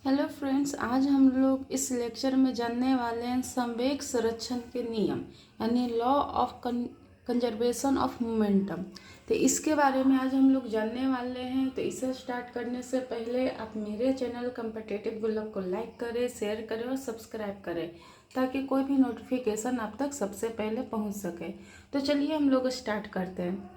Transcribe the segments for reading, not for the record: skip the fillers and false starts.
Hello friends, आज हम लोग इस लेक्चर में जानने वाले हैं संवेग संरक्षण के नियम यानी law of conservation of momentum. तो इसके बारे में आज हम लोग जानने वाले हैं। तो इसे स्टार्ट करने से पहले आप मेरे चैनल कॉम्पिटिटिव गुल्लक को लाइक करें, शेयर करें और सब्सक्राइब करें ताकि कोई भी नोटिफिकेशन आप तक सबसे पहले पहुंच सके। तो चलिए हम लोग स्टार्ट करते हैं।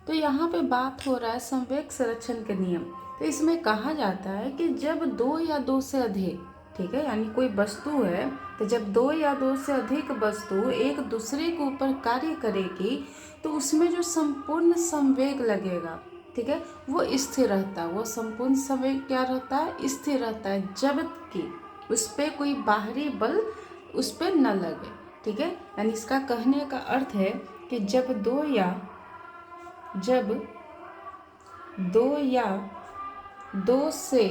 तो यहाँ पे बात हो रहा है संवेग संरक्षण के नियम। तो इसमें कहा जाता है कि जब दो या दो से अधिक, ठीक है, यानी कोई वस्तु है, तो जब दो या दो से अधिक वस्तु एक दूसरे के ऊपर कार्य करेगी तो उसमें जो संपूर्ण संवेग लगेगा, ठीक है, वो स्थिर रहता है। वो संपूर्ण संवेग क्या रहता है? स्थिर रहता है, जबकि उस पर कोई बाहरी बल उस पर न लगे। ठीक है, यानी इसका कहने का अर्थ है कि जब दो या दो से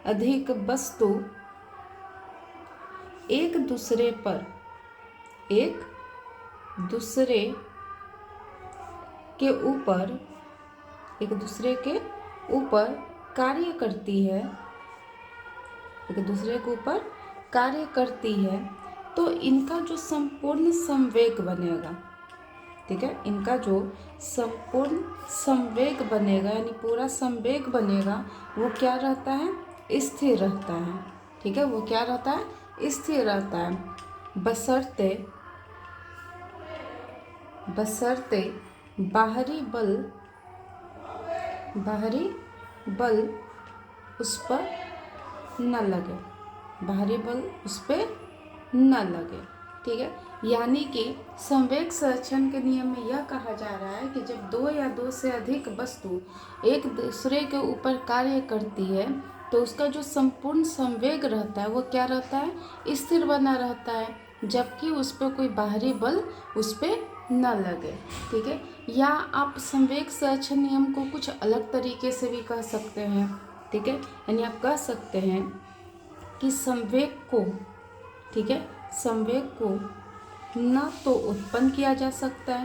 अधिक वस्तु एक दूसरे के ऊपर कार्य करती है तो इनका जो संपूर्ण संवेग बनेगा, ठीक है, इनका जो संपूर्ण संवेग बनेगा यानी पूरा संवेग बनेगा वो क्या रहता है? स्थिर रहता है। ठीक है, वो क्या रहता है? स्थिर रहता है, बशर्ते बाहरी बल उस पर न लगे। ठीक है, यानी कि संवेग संरक्षण के नियम में यह कहा जा रहा है कि जब दो या दो से अधिक वस्तु एक दूसरे के ऊपर कार्य करती है तो उसका जो संपूर्ण संवेग रहता है वो क्या रहता है? स्थिर बना रहता है, जबकि उस पर कोई बाहरी बल उस पर न लगे। ठीक है, या आप संवेग संरक्षण नियम को कुछ अलग तरीके से भी कह सकते हैं। ठीक है, यानी आप कह सकते हैं कि संवेग को न तो उत्पन्न किया जा सकता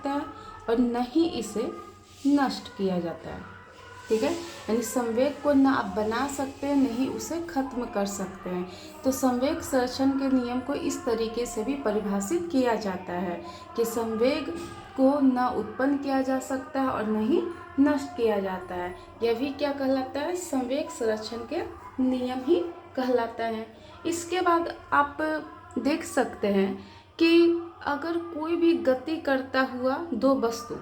है, और न ही इसे नष्ट किया जाता है। ठीक है, यानी संवेग को न आप बना सकते हैं, न ही उसे खत्म कर सकते हैं। तो संवेग संरक्षण के नियम को इस तरीके से भी परिभाषित किया जाता है कि संवेग को न उत्पन्न किया जा सकता है और न ही नष्ट किया जाता है। यह भी क्या कहलाता है? संवेग संरक्षण के नियम ही कहलाता है। इसके बाद आप देख सकते हैं कि अगर कोई भी गति करता हुआ दो वस्तु,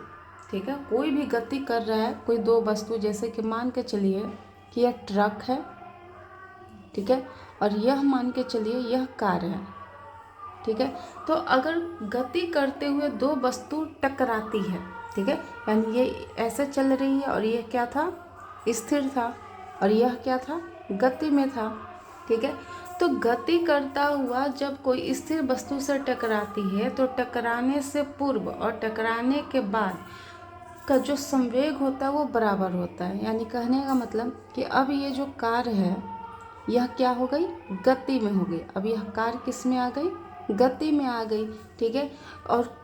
ठीक है, कोई भी गति कर रहा है कोई दो वस्तु, जैसे कि मान के चलिए कि यह ट्रक है, ठीक है, और यह मान के चलिए यह कार है। ठीक है, तो अगर गति करते हुए दो वस्तु टकराती है, ठीक है, यानी ये ऐसे चल रही है और यह क्या था? स्थिर था, और यह क्या था? गति में था। ठीक है, तो गति करता हुआ जब कोई स्थिर वस्तु से टकराती है तो टकराने से पूर्व और टकराने के बाद का जो संवेग होता है वो बराबर होता है। यानी कहने का मतलब कि अब ये जो कार है यह क्या हो गई? गति में हो गई। अब यह कार किस में आ गई? गति में आ गई। ठीक है, और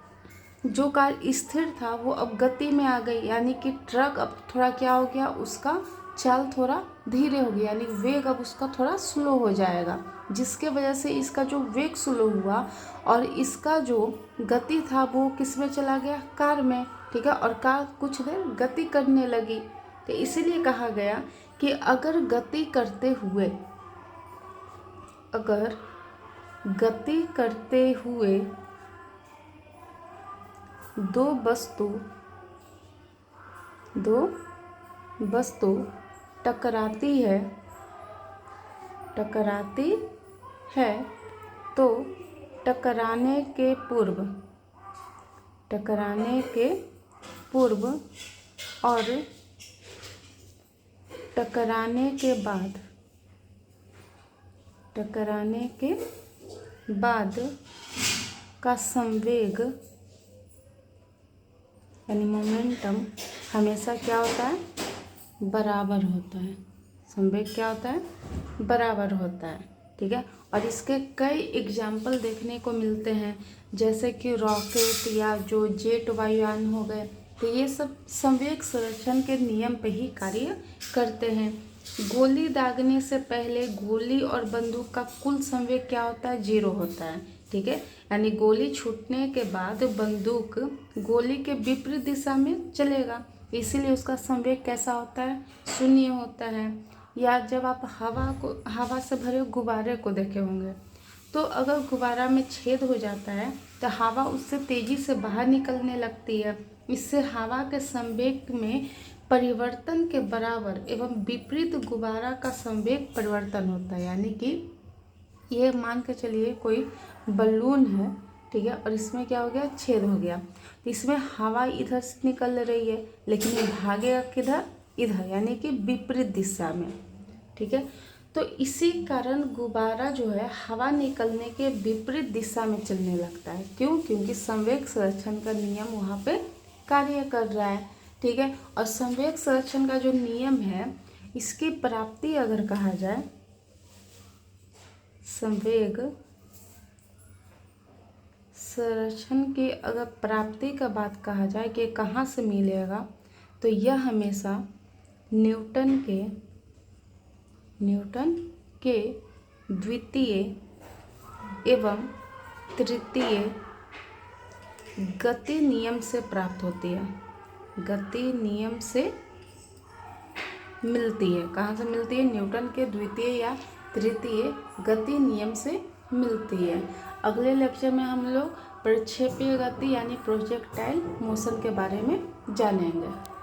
जो कार स्थिर था वो अब गति में आ गई, यानी कि ट्रक अब थोड़ा क्या हो गया? उसका चाल थोड़ा धीरे हो गया, यानी वेग अब उसका थोड़ा स्लो हो जाएगा, जिसके वजह से इसका जो वेग स्लो हुआ और इसका जो गति था वो किस में चला गया? कार में। ठीक है, और कार कुछ देर गति करने लगी। तो इसीलिए कहा गया कि अगर गति करते हुए दो वस्तु टकराती है तो टकराने के पूर्व और टकराने के बाद का संवेग यानी मोमेंटम हमेशा क्या होता है? बराबर होता है। संवेग क्या होता है? बराबर होता है। ठीक है, और इसके कई एग्जाम्पल देखने को मिलते हैं, जैसे कि रॉकेट या जो जेट वायुयान हो गए। तो ये सब संवेग संरक्षण के नियम पे ही कार्य करते हैं। गोली दागने से पहले गोली और बंदूक का कुल संवेग क्या होता है? 0 होता है। ठीक है, यानी गोली छूटने के बाद बंदूक गोली के विपरीत दिशा में चलेगा, इसीलिए उसका संवेग कैसा होता है? 0 होता है। या जब आप हवा से भरे गुब्बारे को देखे होंगे, तो अगर गुब्बारा में छेद हो जाता है तो हवा उससे तेज़ी से बाहर निकलने लगती है। इससे हवा के संवेग में परिवर्तन के बराबर एवं विपरीत गुब्बारा का संवेग परिवर्तन होता है। यानी कि ये मान के चलिए कोई बलून है, ठीक है, और इसमें क्या हो गया? छेद हो गया। तो इसमें हवा इधर से निकल रही है, लेकिन ये भागेगा किधर? इधर, यानी कि विपरीत दिशा में। ठीक है, तो इसी कारण गुब्बारा जो है हवा निकलने के विपरीत दिशा में चलने लगता है। क्यों? क्योंकि संवेग संरक्षण का नियम वहाँ पे कार्य कर रहा है। ठीक है, और संवेग संरक्षण का जो नियम है, इसकी प्राप्ति अगर कहा जाए, संवेग संरक्षण की अगर प्राप्ति का बात कहा जाए कि कहाँ से मिलेगा, तो यह हमेशा न्यूटन के द्वितीय एवं तृतीय गति नियम से प्राप्त होती है। गति नियम से मिलती है। कहाँ से मिलती है? न्यूटन के द्वितीय या तृतीय गति नियम से मिलती है। अगले लेक्चर में हम लोग प्रक्षेपीय गति यानी प्रोजेक्टाइल मोशन के बारे में जानेंगे।